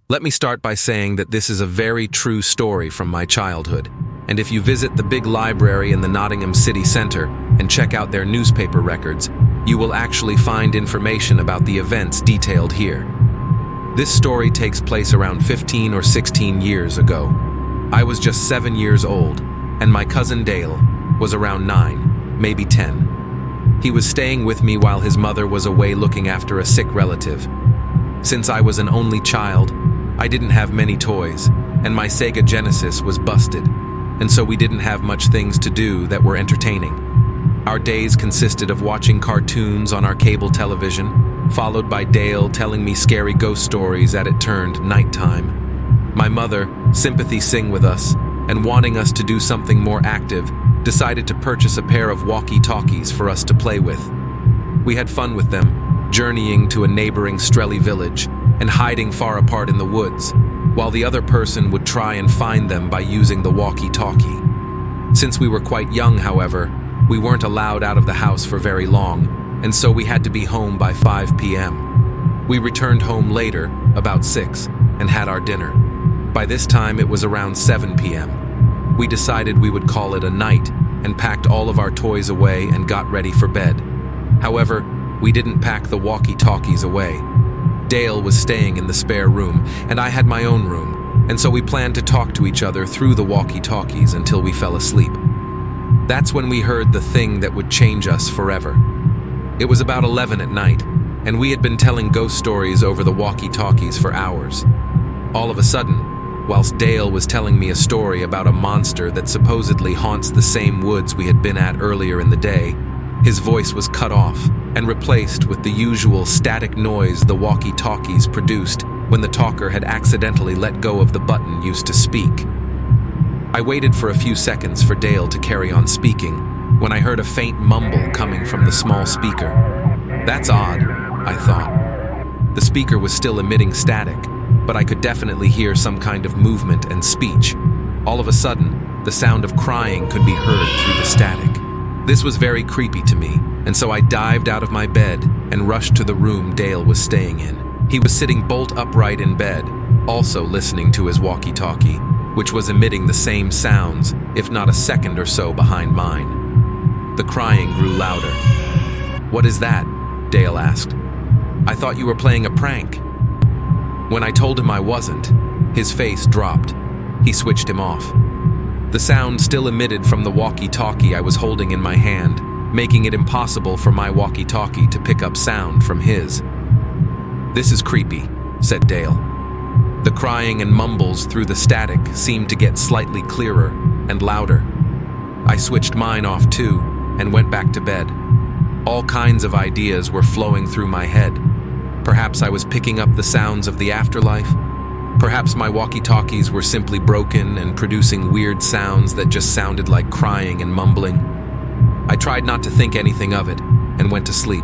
Let me start by saying that this is a very true story from my childhood, and if you visit the big library in the Nottingham City Centre and check out their newspaper records, you will actually find information about the events detailed here. This story takes place around 15 or 16 years ago. I was just 7 years old, and my cousin Dale was around 9, maybe 10. He was staying with me while his mother was away looking after a sick relative. Since I was an only child, I didn't have many toys, and my Sega Genesis was busted, and so we didn't have much things to do that were entertaining. Our days consisted of watching cartoons on our cable television, followed by Dale telling me scary ghost stories as it turned nighttime. My mother, sympathy sing with us, and wanting us to do something more active, decided to purchase a pair of walkie-talkies for us to play with. We had fun with them, journeying to a neighboring Strelly village and hiding far apart in the woods, while the other person would try and find them by using the walkie-talkie. Since we were quite young, however, we weren't allowed out of the house for very long, and so we had to be home by 5 p.m. We returned home later, about 6, and had our dinner. By this time, it was around 7 p.m. We decided we would call it a night and packed all of our toys away and got ready for bed. However, we didn't pack the walkie-talkies away. Dale was staying in the spare room, and I had my own room, and so we planned to talk to each other through the walkie-talkies until we fell asleep. That's when we heard the thing that would change us forever. It was about 11 at night, and we had been telling ghost stories over the walkie-talkies for hours. All of a sudden, whilst Dale was telling me a story about a monster that supposedly haunts the same woods we had been at earlier in the day, his voice was cut off and replaced with the usual static noise the walkie-talkies produced when the talker had accidentally let go of the button used to speak. I waited for a few seconds for Dale to carry on speaking when I heard a faint mumble coming from the small speaker. That's odd, I thought. The speaker was still emitting static, but I could definitely hear some kind of movement and speech. All of a sudden, the sound of crying could be heard through the static. This was very creepy to me, and so I dived out of my bed and rushed to the room Dale was staying in. He was sitting bolt upright in bed, also listening to his walkie-talkie, which was emitting the same sounds, if not a second or so behind mine. The crying grew louder. "What is that?" Dale asked. "I thought you were playing a prank." When I told him I wasn't, his face dropped. He switched him off. The sound still emitted from the walkie-talkie I was holding in my hand, making it impossible for my walkie-talkie to pick up sound from his. "This is creepy," said Dale. The crying and mumbles through the static seemed to get slightly clearer and louder. I switched mine off too and went back to bed. All kinds of ideas were flowing through my head. Perhaps I was picking up the sounds of the afterlife. Perhaps my walkie-talkies were simply broken and producing weird sounds that just sounded like crying and mumbling. I tried not to think anything of it and went to sleep.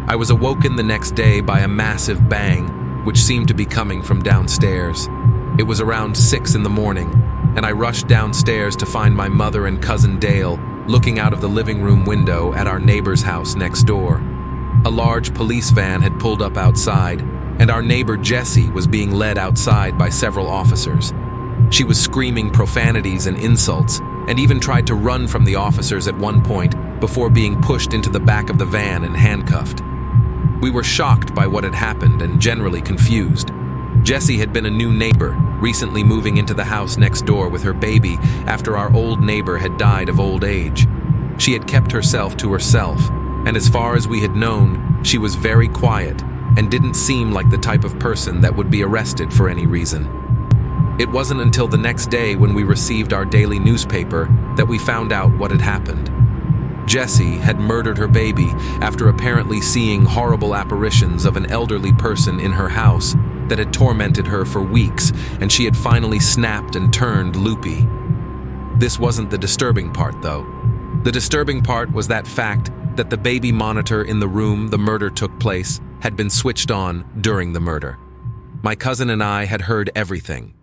I was awoken the next day by a massive bang, which seemed to be coming from downstairs. It was around 6 in the morning, and I rushed downstairs to find my mother and cousin Dale looking out of the living room window at our neighbor's house next door. A large police van had pulled up outside, and our neighbor Jessie was being led outside by several officers. She was screaming profanities and insults, and even tried to run from the officers at one point before being pushed into the back of the van and handcuffed. We were shocked by what had happened and generally confused. Jessie had been a new neighbor, recently moving into the house next door with her baby after our old neighbor had died of old age. She had kept herself to herself, and as far as we had known, she was very quiet and didn't seem like the type of person that would be arrested for any reason. It wasn't until the next day when we received our daily newspaper that we found out what had happened. Jessie had murdered her baby after apparently seeing horrible apparitions of an elderly person in her house that had tormented her for weeks, and she had finally snapped and turned loopy. This wasn't the disturbing part, though. The disturbing part was that fact that the baby monitor in the room the murder took place had been switched on during the murder. My cousin and I had heard everything,